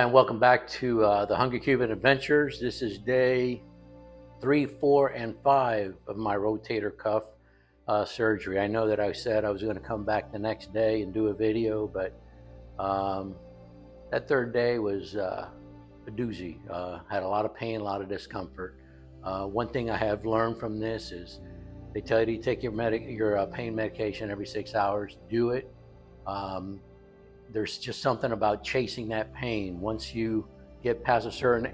And welcome back to the Hungry Cuban Adventures. This is day 3, 4, and 5 of my rotator cuff surgery. I know that I said I was going to come back the next day and do a video, but that third day was a doozy. Had a lot of pain, a lot of discomfort. One thing I have learned from this is they tell you to take your pain medication every 6 hours. Do it. There's just something about chasing that pain. Once you get past a certain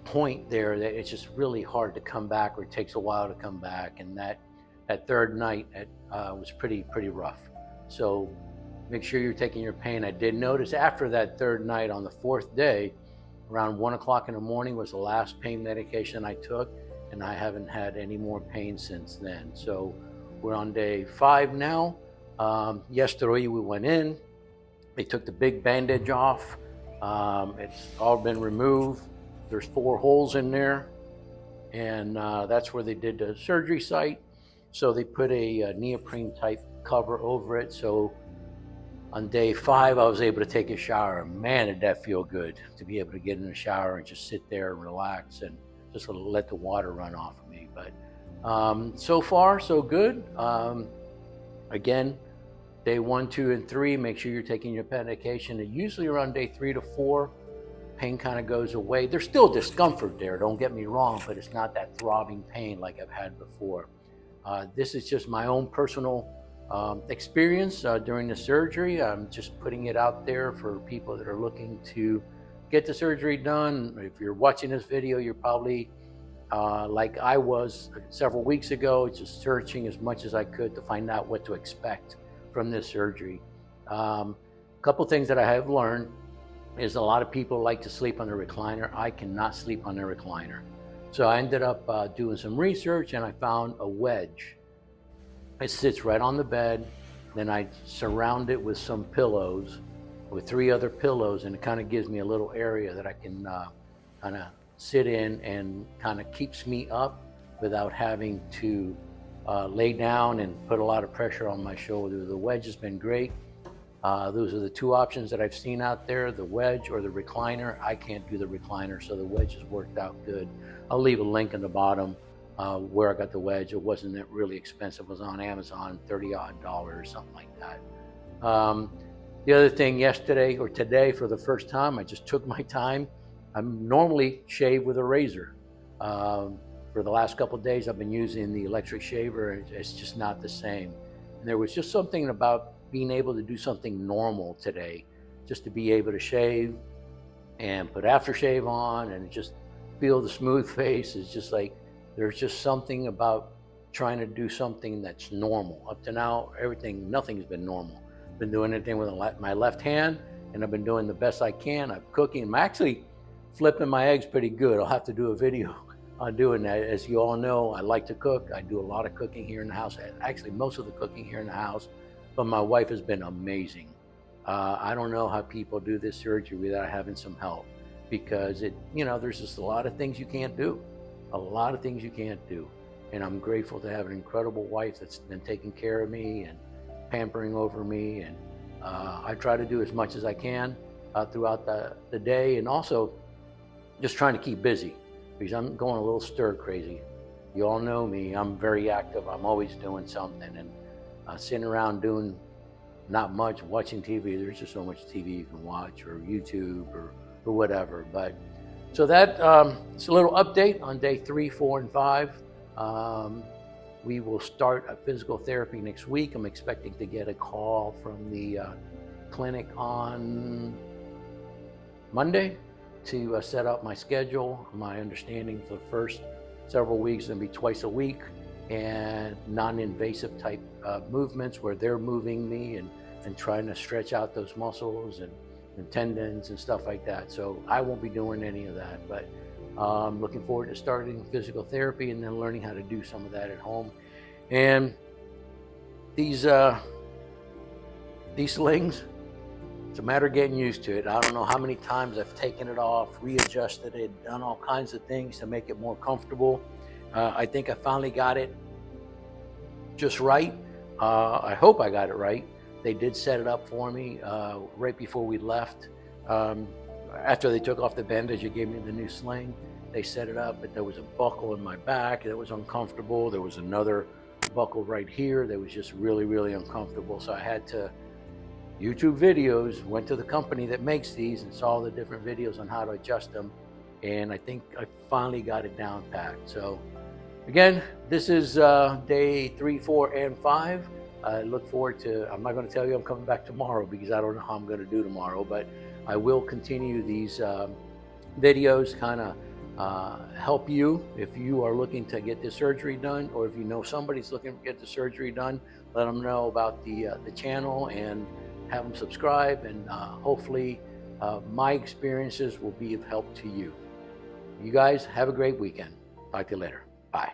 point there, that it's just really hard to come back, or it takes a while to come back. And that third night was pretty rough. So make sure you're taking your pain. I did notice after that third night, on the fourth day, around 1 o'clock in the morning was the last pain medication I took, and I haven't had any more pain since then. So we're on day 5 now. Yesterday we went in. They took the big bandage off. It's all been removed. There's 4 holes in there, and that's where they did the surgery site. So they put a neoprene type cover over it. So on day 5, I was able to take a shower. Man, did that feel good to be able to get in the shower and just sit there and relax and just let the water run off of me. But so far, so good. Again, day 1, 2, and 3, make sure you're taking your medication. And usually around day 3 to 4, pain kind of goes away. There's still discomfort there, don't get me wrong, but it's not that throbbing pain like I've had before. This is just my own personal experience during the surgery. I'm just putting it out there for people that are looking to get the surgery done. If you're watching this video, you're probably like I was several weeks ago, just searching as much as I could to find out what to expect from this surgery. A couple things that I have learned is a lot of people like to sleep on the recliner. I cannot sleep on the recliner. So I ended up doing some research, and I found a wedge. It sits right on the bed. Then I surround it with some pillows, with 3 other pillows, and it kind of gives me a little area that I can kind of sit in, and kind of keeps me up without having to lay down and put a lot of pressure on my shoulder. The wedge has been great. Those are the 2 options that I've seen out there, the wedge or the recliner. I can't do the recliner, so the wedge has worked out good. I'll leave a link in the bottom where I got the wedge. It wasn't that really expensive. It was on Amazon, $30-odd, something like that. The other thing, yesterday or today, for the first time, I just took my time. I normally shave with a razor. For the last couple of days, I've been using the electric shaver, and it's just not the same. And there was just something about being able to do something normal today, just to be able to shave and put aftershave on and just feel the smooth face. Is just like, there's just something about trying to do something that's normal. Up to now, nothing's been normal. I've been doing anything with my left hand, and I've been doing the best I can. I'm cooking. I'm actually flipping my eggs pretty good. I'll have to do a video on doing that. As you all know, I like to cook. I do a lot of cooking here in the house. Actually, most of the cooking here in the house. But my wife has been amazing. I don't know how people do this surgery without having some help, because there's just a lot of things you can't do. A lot of things you can't do. And I'm grateful to have an incredible wife that's been taking care of me and pampering over me. And I try to do as much as I can throughout the day, and also just trying to keep busy, because I'm going a little stir crazy. You all know me. I'm very active. I'm always doing something, and sitting around doing not much, watching TV. There's just so much TV you can watch, or YouTube, or whatever. But so that it's a little update on day 3, 4, and 5. We will start a physical therapy next week. I'm expecting to get a call from the clinic on Monday to set up my schedule. My understanding for the first several weeks is going to be twice a week, and non-invasive type movements where they're moving me and trying to stretch out those muscles and tendons and stuff like that. So I won't be doing any of that, but I'm looking forward to starting physical therapy and then learning how to do some of that at home. And these slings, it's a matter of getting used to it. I don't know how many times I've taken it off, readjusted it, done all kinds of things to make it more comfortable. I think I finally got it just right. I hope I got it right. They did set it up for me right before we left. After they took off the bandage, they gave me the new sling. They set it up, but there was a buckle in my back that was uncomfortable. There was another buckle right here that was just really, really uncomfortable. So I had to YouTube videos, went to the company that makes these and saw the different videos on how to adjust them. And I think I finally got it down packed. So again, this is day 3, 4, and 5. I look forward to, I'm not going to tell you I'm coming back tomorrow because I don't know how I'm going to do tomorrow, but I will continue these videos, kind of help you if you are looking to get the surgery done, or if you know somebody's looking to get the surgery done, let them know about the channel and have them subscribe, and hopefully my experiences will be of help to you. You guys have a great weekend. Talk to you later. Bye.